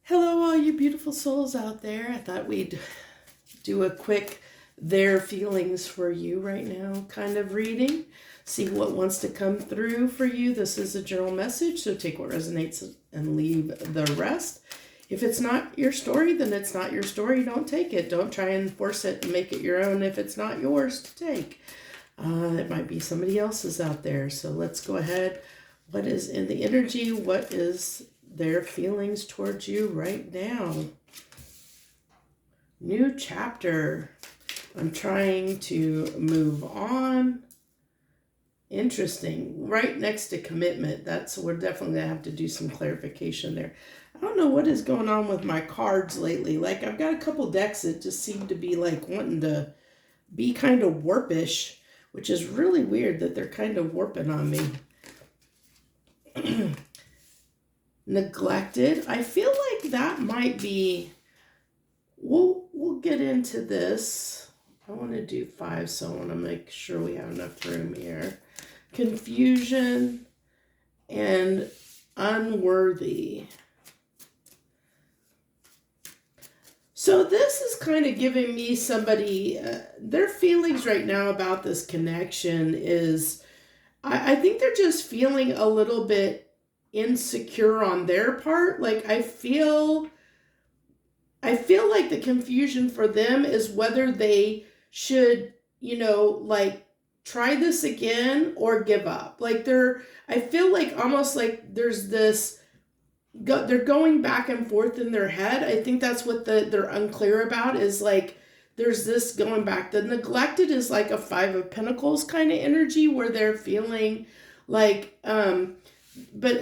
Hello, all you beautiful souls out there. I thought we'd do a quick their feelings for you right now kind of reading. See what wants to come through for you. This is a general message, so take what resonates and leave the rest. If it's not your story, then it's not your story. Don't take it. Don't try and force it and make it your own if it's not yours to take. It might be somebody else's out there. So let's go ahead. What is in the energy? What is their feelings towards you right now? New chapter. I'm trying to move on. Interesting. Right next to commitment. We're definitely going to have to do some clarification there. I don't know what is going on with my cards lately. Like, I've got a couple decks that just seem to be like wanting to be kind of warpish, which is really weird that they're kind of warping on me. Neglected. I feel like that might be, we'll get into this. I want to do 5, so I want to make sure we have enough room here. Confusion and unworthy. So this is kind of giving me somebody, their feelings right now about this connection is, I think they're just feeling a little bit insecure on their part. Like, I feel like the confusion for them is whether they should, like, try this again or give up. Like, I feel like almost like there's this, they're going back and forth in their head. I think that's what they're unclear about, is like, there's this going back. The neglected is like a 5 of Pentacles kind of energy where they're feeling like, but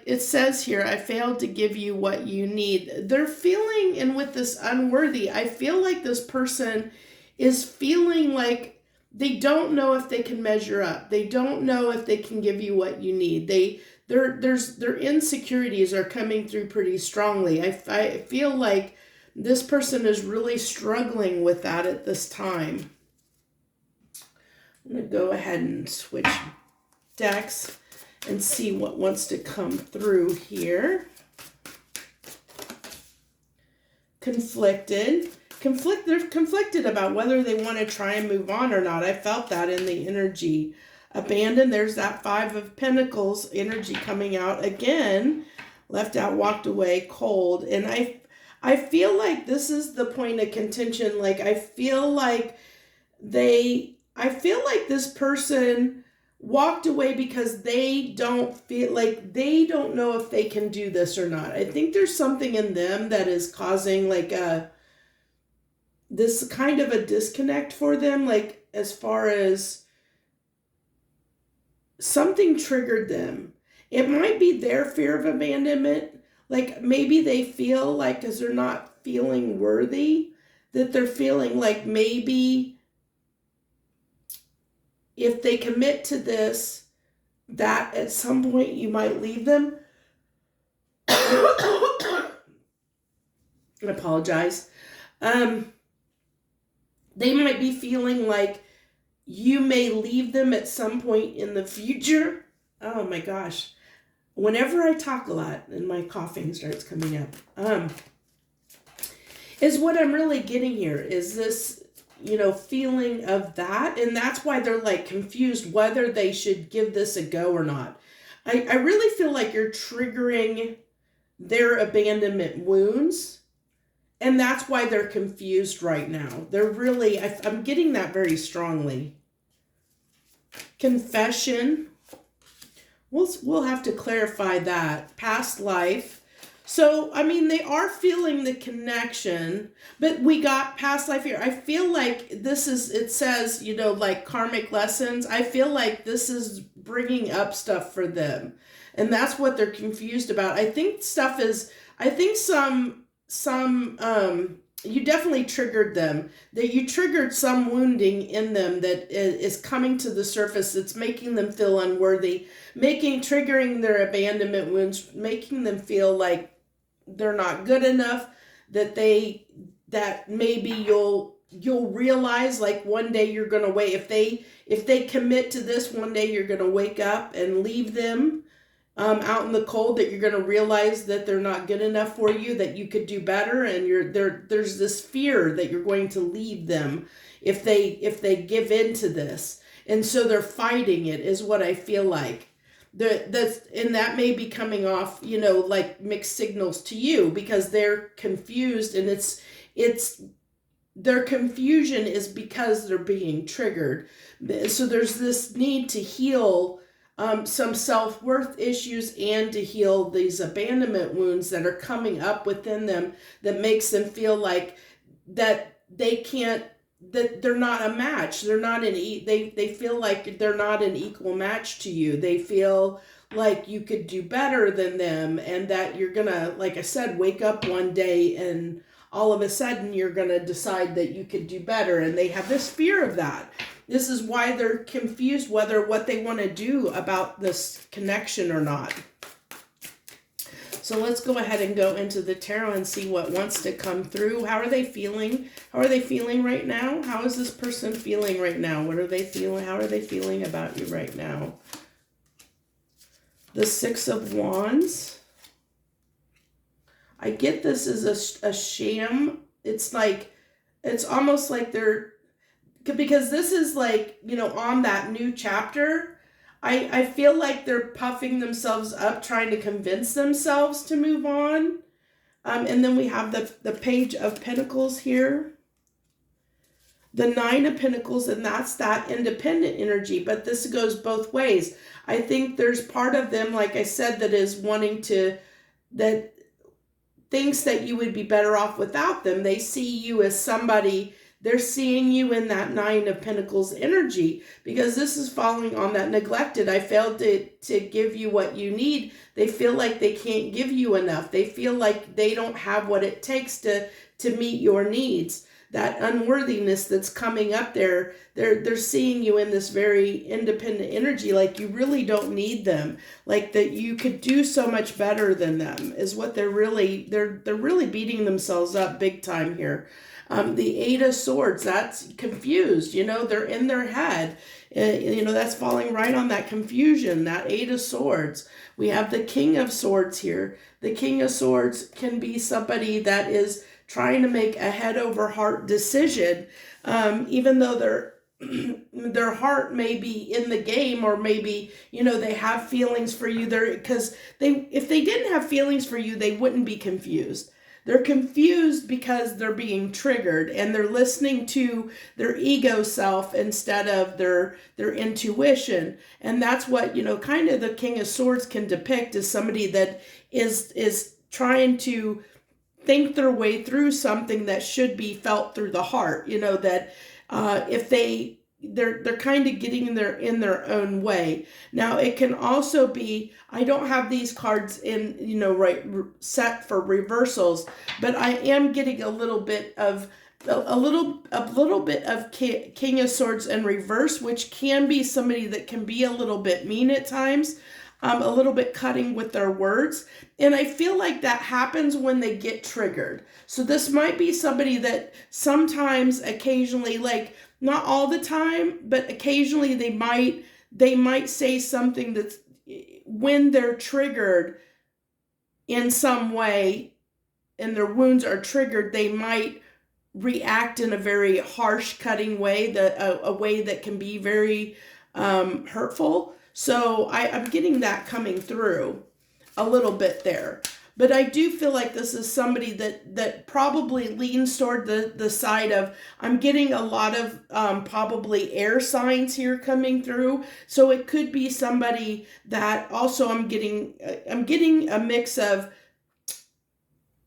it says here, I failed to give you what you need. They're feeling, and with this unworthy, I feel like this person is feeling like they don't know if they can measure up. They don't know if they can give you what you need. Their insecurities are coming through pretty strongly. I feel like this person is really struggling with that at this time. I'm going to go ahead and switch decks and see what wants to come through here. Conflicted. They're conflicted about whether they want to try and move on or not. I felt that in the energy. Abandoned. There's that 5 of Pentacles energy coming out again. Left out, walked away, cold. And I feel like this is the point of contention. Like, I feel like this person walked away because they don't feel like, they don't know if they can do this or not. I think there's something in them that is causing like this kind of a disconnect for them. Like, as far as something triggered them. It might be their fear of abandonment. Like, maybe they feel like, because they're not feeling worthy, that they're feeling like maybe if they commit to this, that at some point you might leave them. I apologize. They might be feeling like you may leave them at some point in the future. Oh my gosh. Whenever I talk a lot and my coughing starts coming up, is what I'm really getting here, is this, feeling of that. And that's why they're like confused whether they should give this a go or not. I really feel like you're triggering their abandonment wounds. And that's why they're confused right now. They're really, I'm getting that very strongly. Confession. We'll have to clarify that. Past life. So, I mean, they are feeling the connection, but we got past life here. I feel like this is, it says, like karmic lessons. I feel like this is bringing up stuff for them. And that's what they're confused about. I think you definitely triggered them, that you triggered some wounding in them that is coming to the surface. It's making them feel unworthy, triggering their abandonment wounds, making them feel like they're not good enough, that maybe you'll realize, like, one day you're going to wait. If they commit to this, one day you're going to wake up and leave them. out in the cold, that you're going to realize that they're not good enough for you, that you could do better, and there's this fear that you're going to leave them if they give in to this, and so they're fighting it, is what I feel like. And that may be coming off, like mixed signals to you, because they're confused, and it's their confusion is because they're being triggered. So there's this need to heal some self-worth issues, and to heal these abandonment wounds that are coming up within them, that makes them feel like that they can't, that they're not a match. They're not they feel like they're not an equal match to you. They feel like you could do better than them, and that you're gonna, like I said, wake up one day and all of a sudden you're gonna decide that you could do better, and they have this fear of that. This is why they're confused whether what they want to do about this connection or not. So let's go ahead and go into the tarot and see what wants to come through. How are they feeling? How are they feeling right now? How is this person feeling right now? What are they feeling? How are they feeling about you right now? The Six of Wands. I get this as a sham. It's like, it's almost like they're, because this is like, on that new chapter, I feel like they're puffing themselves up, trying to convince themselves to move on. And then we have the Page of Pentacles here. The Nine of Pentacles, and that's that independent energy. But this goes both ways. I think there's part of them, like I said, that is wanting to, that thinks that you would be better off without them. They see you as somebody, they're seeing you in that Nine of Pentacles energy, because this is falling on that neglected. I failed to give you what you need. They feel like they can't give you enough. They feel like they don't have what it takes to meet your needs. That unworthiness that's coming up there, they're seeing you in this very independent energy, like you really don't need them, like that you could do so much better than them, is what they're really beating themselves up big time here. The Eight of Swords, that's confused, they're in their head, that's falling right on that confusion, that Eight of Swords. We have the King of Swords here. The King of Swords can be somebody that is trying to make a head over heart decision, even though their heart may be in the game, or maybe, they have feelings for you there, because if they didn't have feelings for you, they wouldn't be confused. They're confused because they're being triggered, and they're listening to their ego self instead of their intuition. And that's what, kind of the King of Swords can depict, as somebody that is trying to think their way through something that should be felt through the heart, that if they're kind of getting in their own way. Now it can also be, I don't have these cards in, right, set for reversals, but I am getting a little bit of King of Swords in reverse, which can be somebody that can be a little bit mean at times, a little bit cutting with their words. And I feel like that happens when they get triggered. So this might be somebody that sometimes, occasionally, like not all the time, but occasionally they might say something that's, when they're triggered in some way and their wounds are triggered, they might react in a very harsh, cutting way, a way that can be very hurtful. So I'm getting that coming through a little bit there. But I do feel like this is somebody that probably leans toward the side of, I'm getting a lot of probably air signs here coming through. So it could be somebody that also, I'm getting a mix of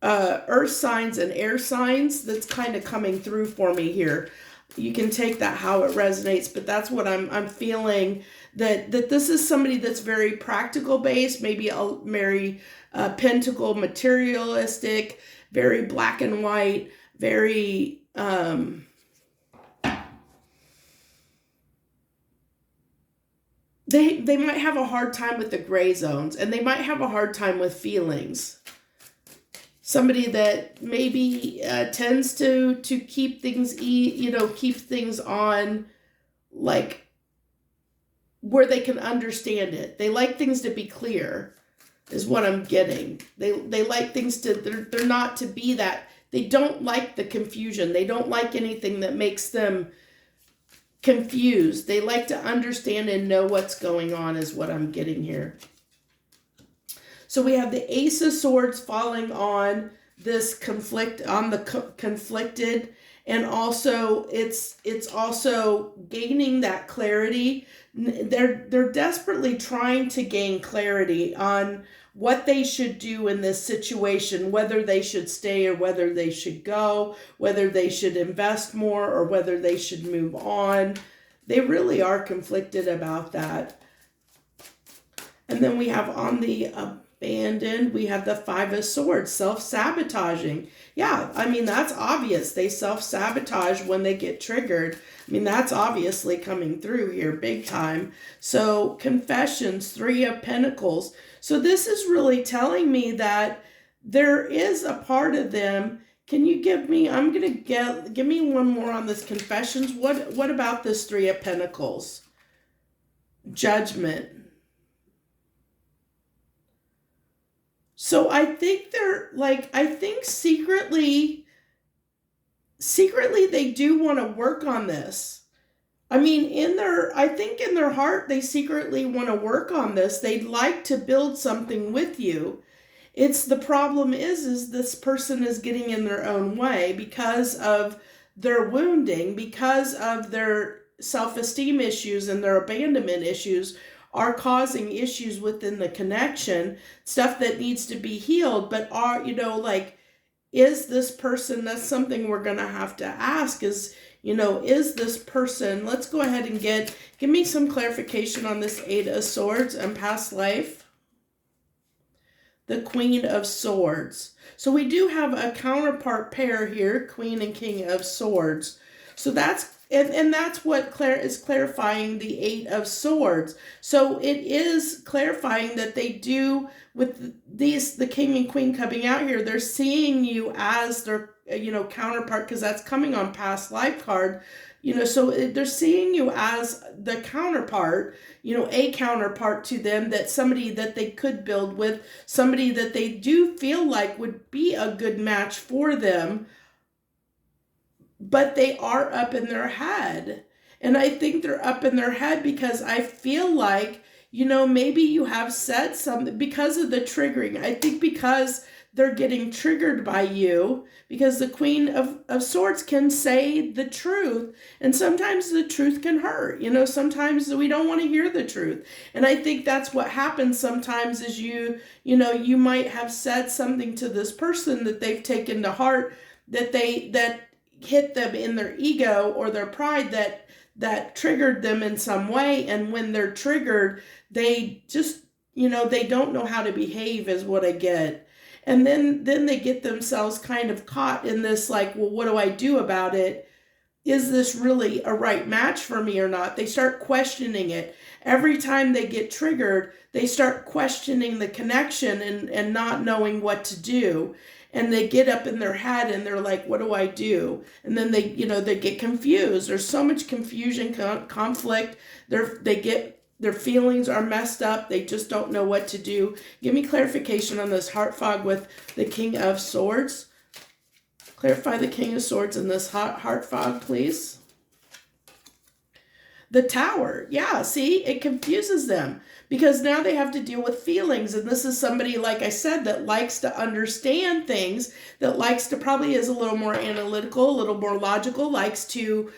earth signs and air signs that's kind of coming through for me here. You can take that how it resonates, but that's what I'm feeling, that this is somebody that's very practical based, maybe a very pentacle materialistic, very black and white, very they might have a hard time with the gray zones, and they might have a hard time with feelings. Somebody that maybe tends to keep things, keep things on, like, where they can understand it. They like things to be clear. is what I'm getting. They like things to, they're not to be that. They don't like the confusion. They don't like anything that makes them confused. They like to understand and know what's going on is what I'm getting here. So we have the Ace of Swords falling on this conflict, on the conflicted, and also it's also gaining that clarity. They're desperately trying to gain clarity on what they should do in this situation, whether they should stay or whether they should go, whether they should invest more or whether they should move on. They really are conflicted about that. And then we have on the abandoned, we have the Five of Swords, self-sabotaging. Yeah, I mean, that's obvious. They self-sabotage when they get triggered. I mean, that's obviously coming through here big time. So confessions, Three of Pentacles. So this is really telling me that there is a part of them. Can you give me, I'm going to give me one more on this confessions. What about this Three of Pentacles? Judgment. So I think they're like, I think secretly they do want to work on this. I mean, I think in their heart, they secretly want to work on this. They'd like to build something with you. It's the problem is this person is getting in their own way because of their wounding, because of their self-esteem issues and their abandonment issues are causing issues within the connection, stuff that needs to be healed, but is this person, that's something we're going to have to ask is this person, let's go ahead and give me some clarification on this Eight of Swords and past life. The Queen of Swords. So we do have a counterpart pair here, Queen and King of Swords. So that's, and that's what is clarifying the Eight of Swords. So it is clarifying that they do, with the King and Queen coming out here, they're seeing you as their, counterpart, because that's coming on past life card. So they're seeing you as the counterpart, a counterpart to them, that somebody that they could build with, somebody that they do feel like would be a good match for them, but they are up in their head. And I think they're up in their head because I feel like, maybe you have said something because of the triggering. I think because they're getting triggered by you, because the Queen of Swords can say the truth, and sometimes the truth can hurt. Sometimes we don't want to hear the truth. And I think that's what happens sometimes is you might have said something to this person that they've taken to heart, that hit them in their ego or their pride, that triggered them in some way. And when they're triggered, they just, they don't know how to behave is what I get. And then they get themselves kind of caught in this, like, well, what do I do about it? Is this really a right match for me or not? They start questioning it. Every time they get triggered, they start questioning the connection and not knowing what to do. And they get up in their head and they're like, what do I do? And then they get confused. There's so much confusion, conflict. Their feelings are messed up. They just don't know what to do. Give me clarification on this heart fog with the King of Swords. Clarify the King of Swords in this heart fog, please. The Tower. Yeah, see, it confuses them because now they have to deal with feelings. And this is somebody, like I said, that likes to understand things, that likes to probably is a little more analytical, a little more logical, likes to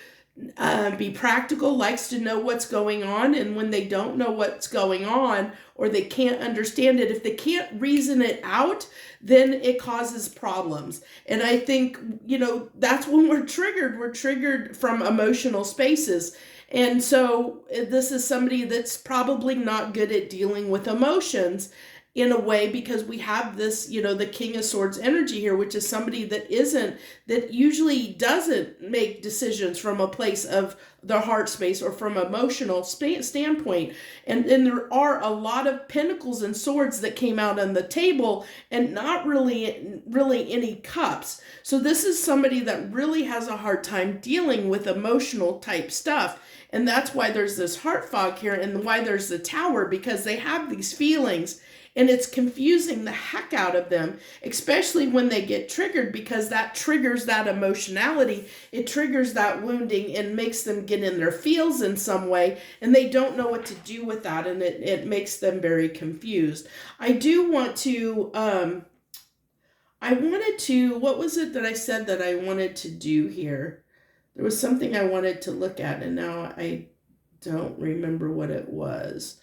be practical, likes to know what's going on. And when they don't know what's going on or they can't understand it, if they can't reason it out, then it causes problems. And I think, that's when we're triggered. We're triggered from emotional spaces. And so this is somebody that's probably not good at dealing with emotions in a way, because we have this, the King of Swords energy here, which is somebody that usually doesn't make decisions from a place of their heart space or from emotional standpoint. And there are a lot of pentacles and swords that came out on the table and not really any cups. So this is somebody that really has a hard time dealing with emotional type stuff. And that's why there's this heart fog here and why there's the Tower, because they have these feelings And it's confusing the heck out of them, especially when they get triggered, because that triggers that emotionality. It triggers that wounding and makes them get in their feels in some way, and they don't know what to do with that, and it makes them very confused. I do want to, what was it that I said that I wanted to do here? There was something I wanted to look at, and now I don't remember what it was.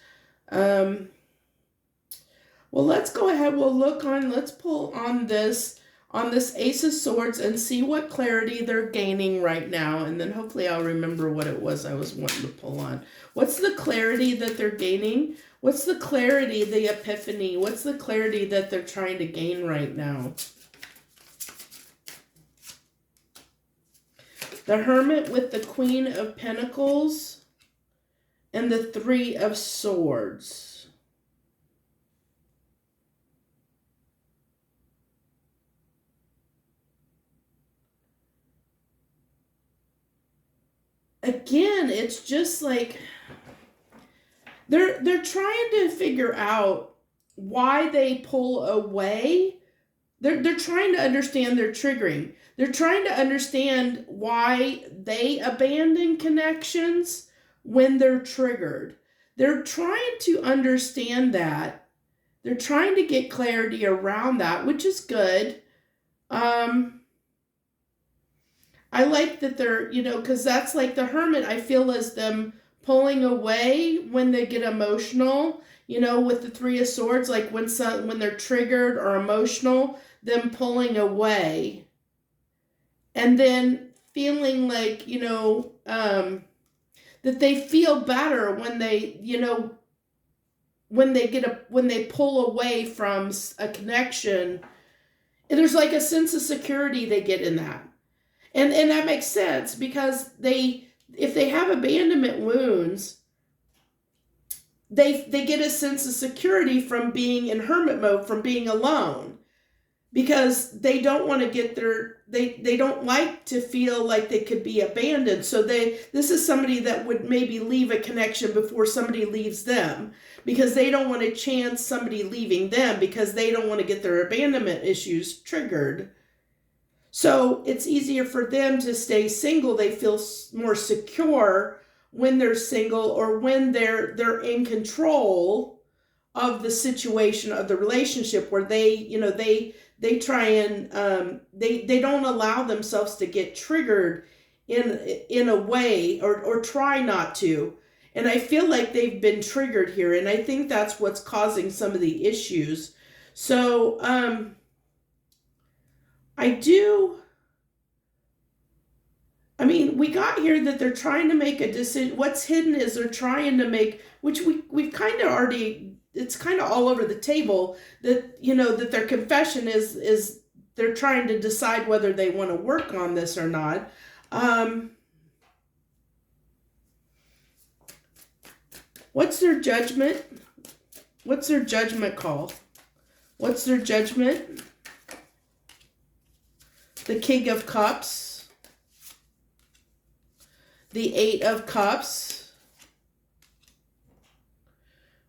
Well, let's go ahead. Let's pull on this Ace of Swords and see what clarity they're gaining right now. And then hopefully I'll remember what it was I was wanting to pull on. What's the clarity that they're gaining? What's the clarity, the epiphany? What's the clarity that they're trying to gain right now? The Hermit with the Queen of Pentacles and the Three of Swords. Again, it's just like they're trying to figure out why they pull away. They're trying to understand their triggering. They're trying to understand why they abandon connections when they're triggered. They're trying to understand that. They're trying to get clarity around that, which is good. I like that they're, because that's like the Hermit, I feel, as them pulling away when they get emotional, with the Three of Swords, like when they're triggered or emotional, them pulling away. And then feeling like, that they feel better when they, when they pull away from a connection. And there's like a sense of security they get in that. And that makes sense, because if they have abandonment wounds, they get a sense of security from being in hermit mode, from being alone, because they don't want to get they don't like to feel like they could be abandoned. So this is somebody that would maybe leave a connection before somebody leaves them, because they don't want to chance somebody leaving them, because they don't want to get their abandonment issues triggered. So it's easier for them to stay single. They feel more secure when they're single, or when they're in control of the situation, of the relationship, where they try and they don't allow themselves to get triggered in a way, or try not to. And I feel like they've been triggered here, and I think that's what's causing some of the issues. So we got here that they're trying to make a decision. What's hidden is they're trying to make, which we've kind of already, it's kind of all over the table, that, that their confession is they're trying to decide whether they want to work on this or not. What's their judgment? What's their judgment call? What's their judgment? The King of Cups, the Eight of Cups,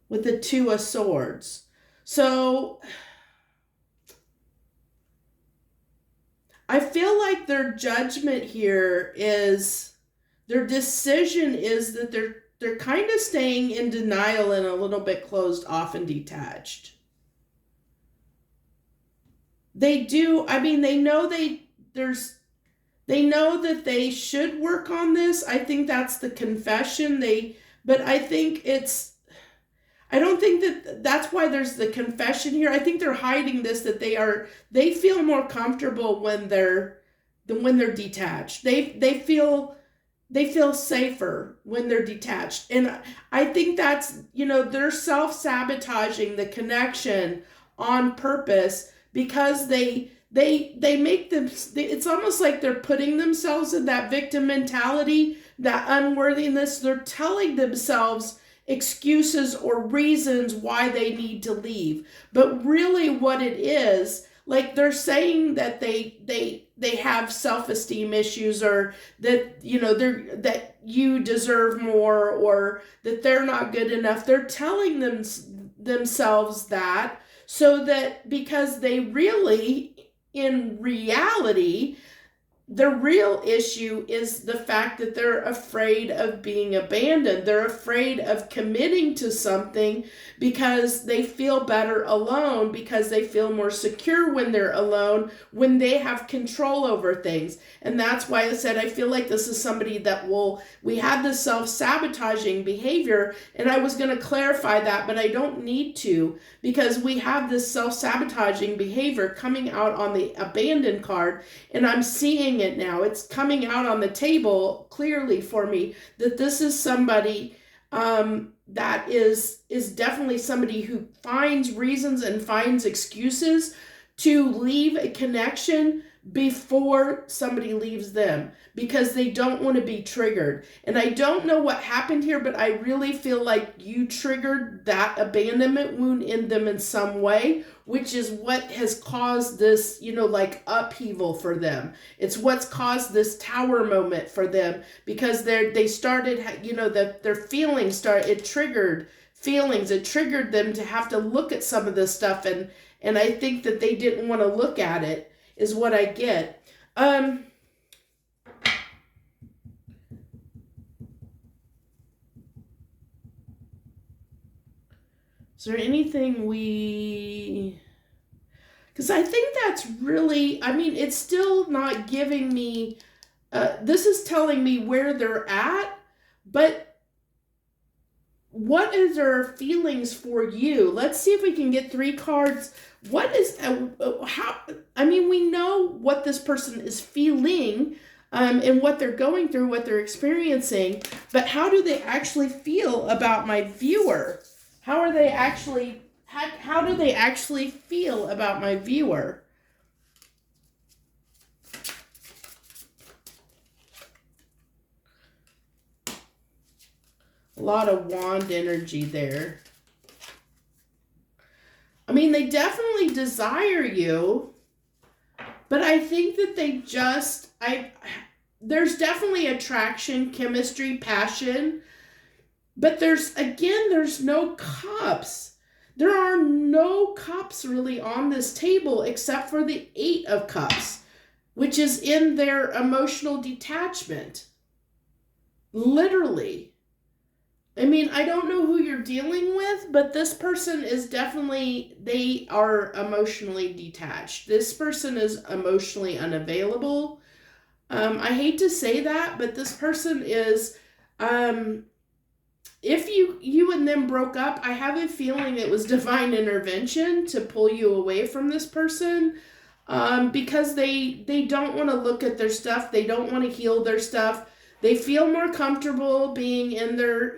with the Two of Swords. So I feel like their judgment here is, their decision is that they're kind of staying in denial and a little bit closed off and detached. They do, they know they know that they should work on this. I think that's the confession. But I think I don't think that's why there's the confession here. I think they're hiding this, that they feel more comfortable when they're detached. They feel safer when they're detached. And I think that's, they're self-sabotaging the connection on purpose, because they make them, it's almost like they're putting themselves in that victim mentality, that unworthiness. They're telling themselves excuses or reasons why they need to leave. But really what it is, like, they're saying that they have self-esteem issues, or that, that you deserve more, or that they're not good enough. They're telling themselves that, so that because they really, in reality, the real issue is the fact that they're afraid of being abandoned. They're afraid of committing to something because they feel better alone, because they feel more secure when they're alone, when they have control over things. And that's why I said I feel like this is somebody that we have this self-sabotaging behavior, and I was going to clarify that, but I don't need to, because we have this self-sabotaging behavior coming out on the abandoned card, and I'm seeing it now. It's coming out on the table clearly for me that this is somebody that is definitely somebody who finds reasons and finds excuses to leave a connection before somebody leaves them, because they don't want to be triggered. And I don't know what happened here, but I really feel like you triggered that abandonment wound in them in some way, which is what has caused this, like upheaval for them. It's what's caused this tower moment for them, because they started, their feelings it triggered feelings. It triggered them to have to look at some of this stuff, and I think that they didn't want to look at it, is what I get. Is there anything because I think that's really, it's still not giving me, this is telling me where they're at, but what is their feelings for you? Let's see if we can get 3 cards. What is, we know what this person is feeling, and what they're going through, what they're experiencing, but how do they actually feel about my viewer? How do they actually feel about my viewer? A lot of wand energy there. They definitely desire you, but I think that they there's definitely attraction, chemistry, passion, but there's no cups. There are no cups really on this table except for the 8 of Cups, which is in their emotional detachment. Literally. I don't know who you're dealing with, but this person is definitely, they are emotionally detached. This person is emotionally unavailable. I hate to say that, but this person is, if you and them broke up, I have a feeling it was divine intervention to pull you away from this person, because they don't want to look at their stuff. They don't want to heal their stuff. They feel more comfortable being in their,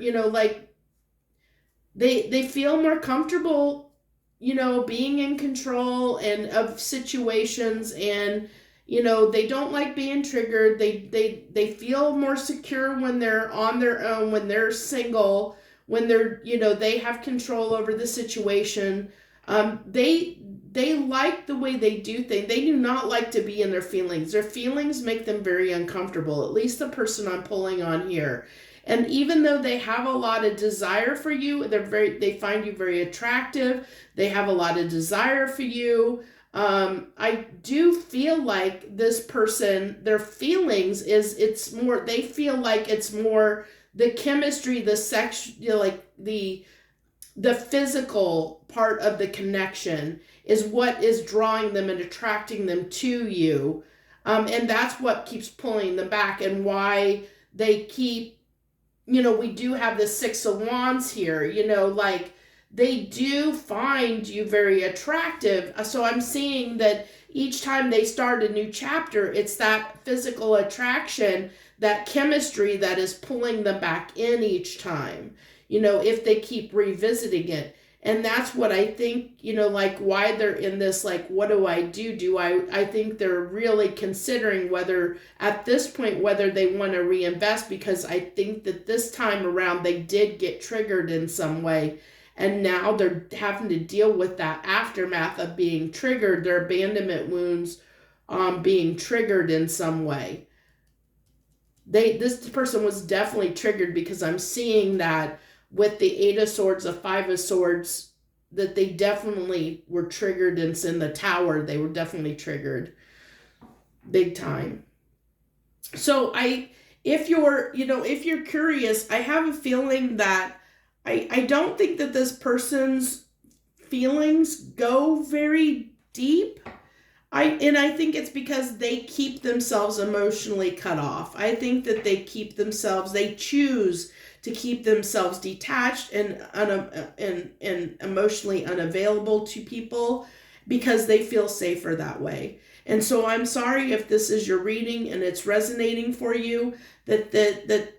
they feel more comfortable, being in control and of situations, and, they don't like being triggered. They feel more secure when they're on their own, when they're single, when they're, they have control over the situation. They like the way they do things. They do not like to be in their feelings. Their feelings make them very uncomfortable, at least the person I'm pulling on here. And even though they have a lot of desire for you, they find you very attractive. They have a lot of desire for you. I do feel like this person, their feelings they feel like it's more the chemistry, the sex, the physical part of the connection is what is drawing them and attracting them to you. And that's what keeps pulling them back, and why they keep, we do have the 6 of Wands here, they do find you very attractive. So I'm seeing that each time they start a new chapter, it's that physical attraction, that chemistry that is pulling them back in each time, if they keep revisiting it. And that's what I think, why they're in this, what do? I think they're really considering whether, at this point, whether they want to reinvest, because I think that this time around they did get triggered in some way. And now they're having to deal with that aftermath of being triggered, their abandonment wounds being triggered in some way. This person was definitely triggered, because I'm seeing that with the 8 of Swords, the 5 of Swords, they definitely were triggered. And it's in the tower, they were definitely triggered big time. So if you're curious, I have a feeling that I don't think that this person's feelings go very deep. I think it's because they keep themselves emotionally cut off. I think that they choose to keep themselves detached and emotionally unavailable to people because they feel safer that way. And so I'm sorry if this is your reading and it's resonating for you, that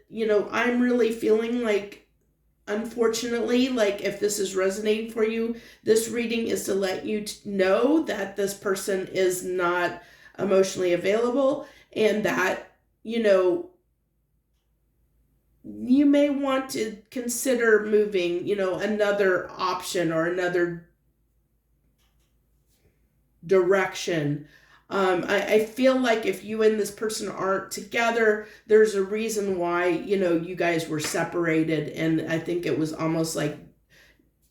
I'm really feeling like, unfortunately, like if this is resonating for you, this reading is to let you know that this person is not emotionally available, and that, you may want to consider moving, another option or another direction. I feel like if you and this person aren't together, there's a reason why, you guys were separated. And I think it was almost like,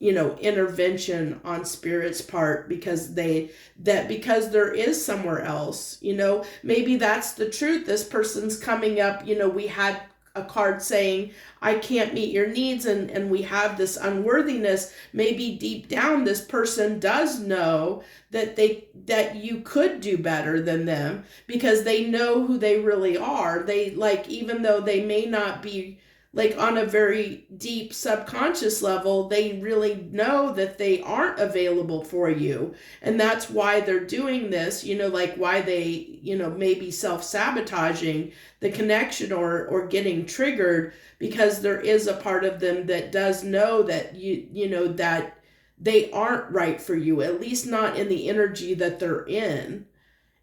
intervention on Spirit's part, because there is somewhere else, maybe that's the truth. This person's coming up, we had a card saying, I can't meet your needs, and we have this unworthiness. Maybe deep down this person does know that you could do better than them, because they know who they really are. They, like, even though they may not be like on a very deep subconscious level, they really know that they aren't available for you. And that's why they're doing this, like why they, maybe self-sabotaging the connection or getting triggered, because there is a part of them that does know that that they aren't right for you, at least not in the energy that they're in.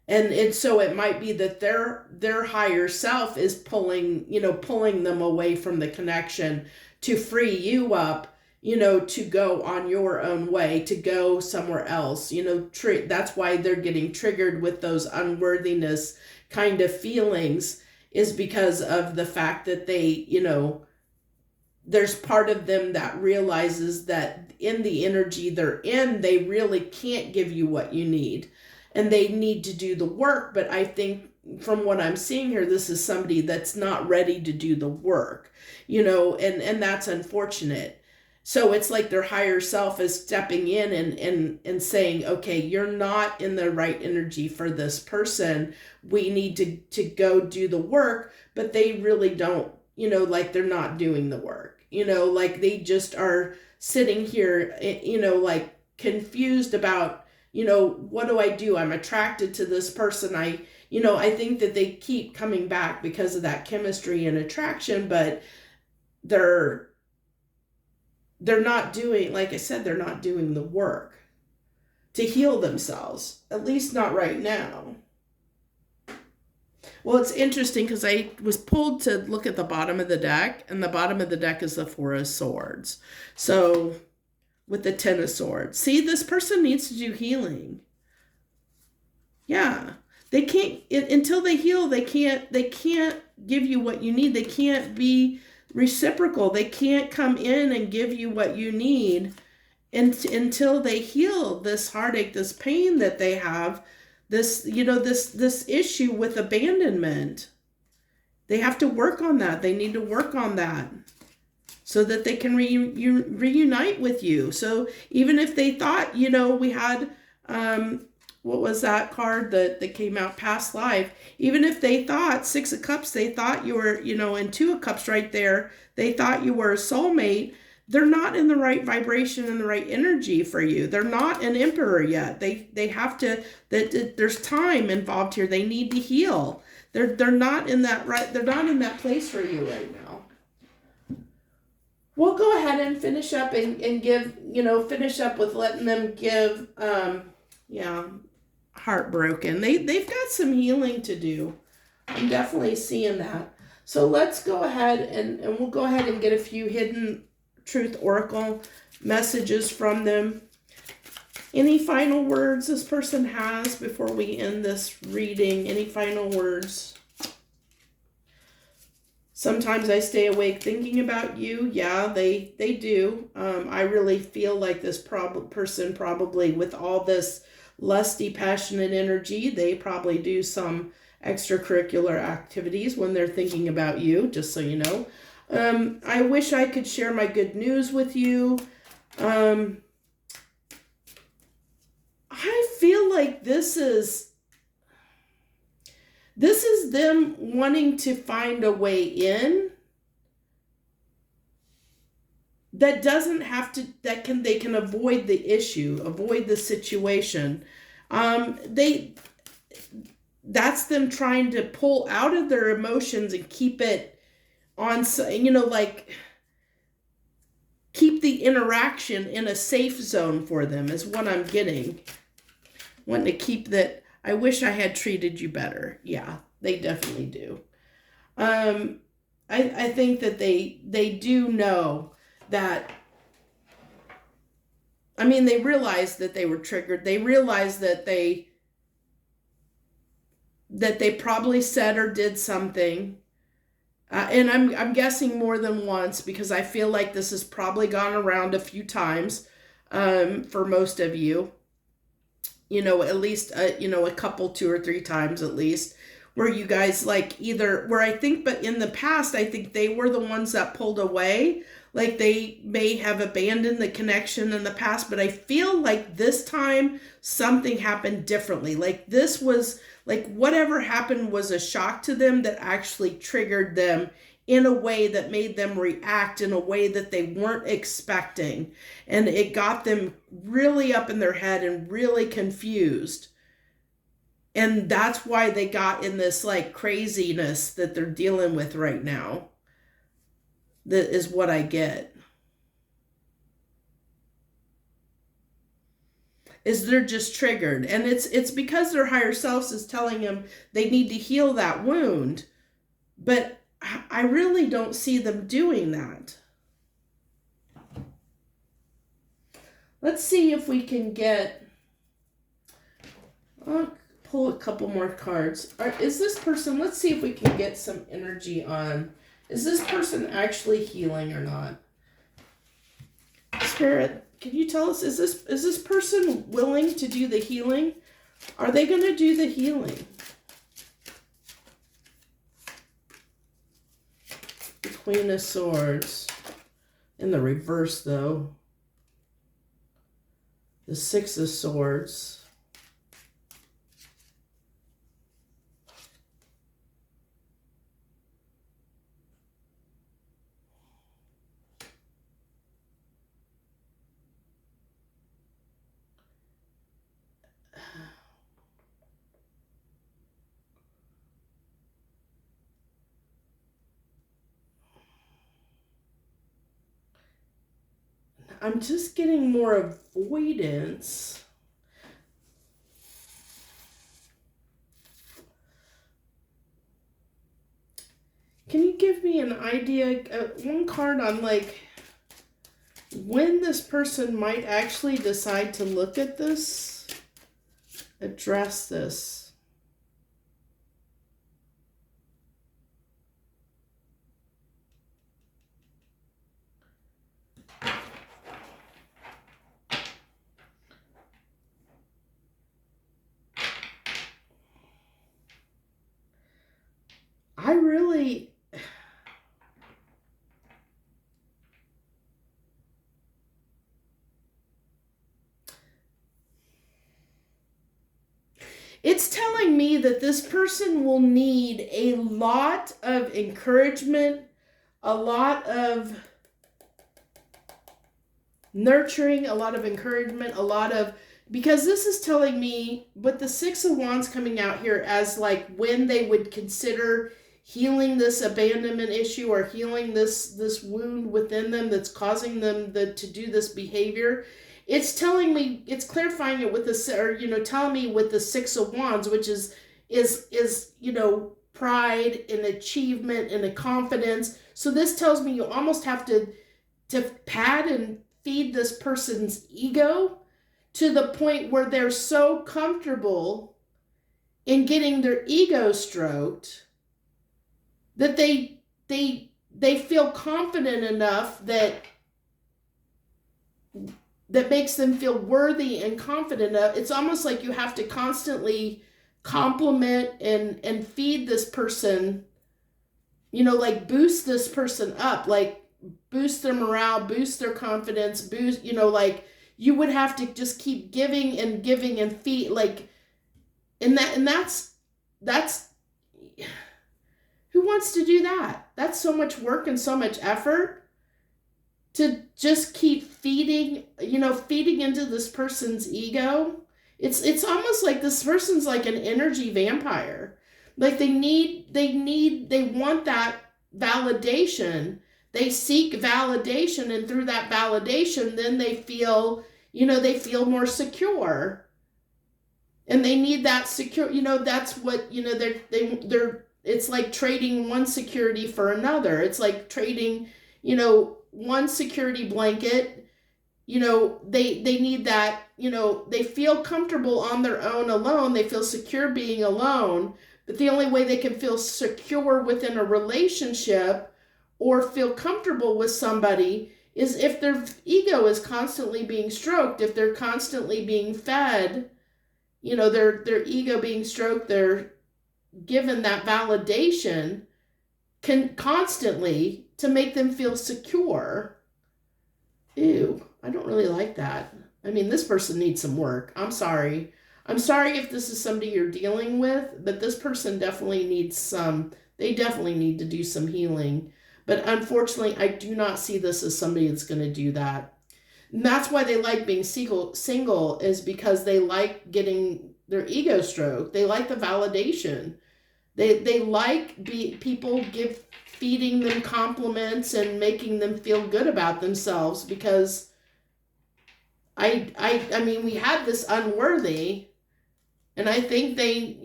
And so it might be that their higher self is pulling them away from the connection to free you up, to go on your own way, to go somewhere else. That's why they're getting triggered with those unworthiness kind of feelings, is because of the fact that they, there's part of them that realizes that in the energy they're in, they really can't give you what you need. And they need to do the work. But I think from what I'm seeing here, this is somebody that's not ready to do the work, and that's unfortunate. So it's like their higher self is stepping in and saying, okay, you're not in the right energy for this person. We need to go do the work. But they really don't, like they're not doing the work, like they just are sitting here, like confused about, what do I do? I'm attracted to this person. I think that they keep coming back because of that chemistry and attraction, but they're not doing, like I said, they're not doing the work to heal themselves, at least not right now. Well, it's interesting because I was pulled to look at the bottom of the deck, and the bottom of the deck is the Four of Swords. So with the Ten of Swords. See, this person needs to do healing. Yeah. They can't, until they heal, they can't give you what you need. They can't be reciprocal. They can't come in and give you what you need until they heal this heartache, this pain that they have, this issue with abandonment. They have to work on that. They need to work on that, so that they can reunite with you. So even if they thought, we had, what was that card that came out, past life, even if they thought, Six of Cups, they thought you were, and Two of Cups right there, they thought you were a soulmate, they're not in the right vibration and the right energy for you. They're not an emperor yet. They have to, there's time involved here. They need to heal. They're not in that place for you right now. We'll go ahead and finish up and give, finish up with letting them give, heartbroken. They've got some healing to do. I'm definitely seeing that. So let's go ahead and we'll go ahead and get a few hidden truth oracle messages from them. Any final words this person has before we end this reading? Any final words? Sometimes I stay awake thinking about you. Yeah, they do. I really feel like this person probably, with all this lusty, passionate energy, they probably do some extracurricular activities when they're thinking about you, just so you know. I wish I could share my good news with you. I feel like this is them wanting to find a way in that doesn't have to, they can avoid the issue, avoid the situation. That's them trying to pull out of their emotions and keep it on, like keep the interaction in a safe zone for them is what I'm getting. Wanting to keep that. I wish I had treated you better. Yeah, they definitely do. I think that they do know that. I mean, they realized that they were triggered. They realized that they probably said or did something, and I'm guessing more than once, because I feel like this has probably gone around a few times for most of you. At least, a couple, 2 or 3 times at least, where you guys either, where I think, but in the past, I think they were the ones that pulled away. Like they may have abandoned the connection in the past, but I feel like this time something happened differently. Like this was, whatever happened was a shock to them that actually triggered them in a way that made them react in a way that they weren't expecting. And it got them really up in their head and really confused. And that's why they got in this craziness that they're dealing with right now. That is what I get. Is they're just triggered. And it's because their higher selves is telling them they need to heal that wound. But I really don't see them doing that. Let's see if we can get... I'll pull a couple more cards. Is this person... Let's see if we can get some energy on... Is this person actually healing or not? Spirit, can you tell us, is this person willing to do the healing? Are they going to do the healing? The Queen of Swords. In the reverse, though. The Six of Swords. I'm just getting more avoidance. Can you give me an idea, one card on when this person might actually decide to look at this, address this? I really... It's telling me that this person will need a lot of encouragement, a lot of nurturing, a lot of encouragement, a lot of... Because this is telling me, with the Six of Wands coming out here as when they would consider healing this abandonment issue or healing this wound within them that's causing them to do this behavior. It's telling me, it's clarifying it with telling me with the Six of Wands, which is pride and achievement and a confidence. So this tells me you almost have to pad and feed this person's ego to the point where they're so comfortable in getting their ego stroked that they they feel confident enough that makes them feel worthy and confident enough. It's almost like you have to constantly compliment and feed this person, like boost this person up, like boost their morale, boost their confidence, boost, like you would have to just keep giving and feed, like, and that's who wants to do that? That's so much work and so much effort to just keep feeding into this person's ego. It's almost like this person's like an energy vampire. Like they want that validation. They seek validation, and through that validation, then they feel more secure. And they need that secure, that's what, they're it's like trading one security for another. It's like trading, one security blanket. They need that, they feel comfortable on their own alone. They feel secure being alone, but the only way they can feel secure within a relationship or feel comfortable with somebody is if their ego is constantly being stroked, if they're constantly being fed, their ego being stroked, they're given that validation constantly to make them feel secure. Ew, I don't really like that. I mean, this person needs some work. I'm sorry. I'm sorry if this is somebody you're dealing with, but this person definitely needs they definitely need to do some healing. But unfortunately, I do not see this as somebody that's going to do that. And that's why they like being single, is because they like getting their ego stroked. They like the validation. They like people feeding them compliments and making them feel good about themselves, because I mean, we had this unworthy, and I think they,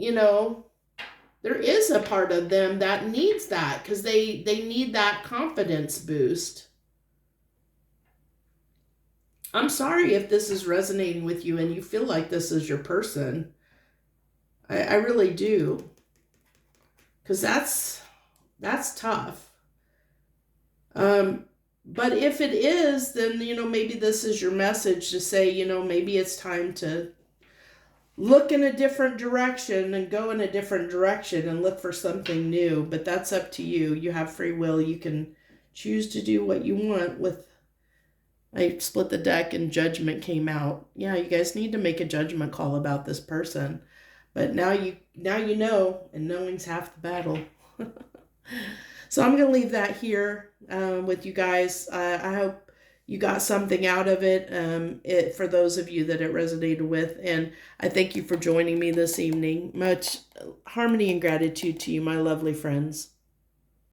there is a part of them that needs that, because they need that confidence boost. I'm sorry if this is resonating with you and you feel like this is your person. I really do. Because that's tough. But if it is, then, maybe this is your message to say, maybe it's time to look in a different direction and go in a different direction and look for something new. But that's up to you. You have free will. You can choose to do what you want with. I split the deck and Judgment came out. Yeah, you guys need to make a judgment call about this person. But now you know, and knowing's half the battle. So I'm going to leave that here with you guys. I hope you got something out of it, for those of you that it resonated with. And I thank you for joining me this evening. Much harmony and gratitude to you, my lovely friends.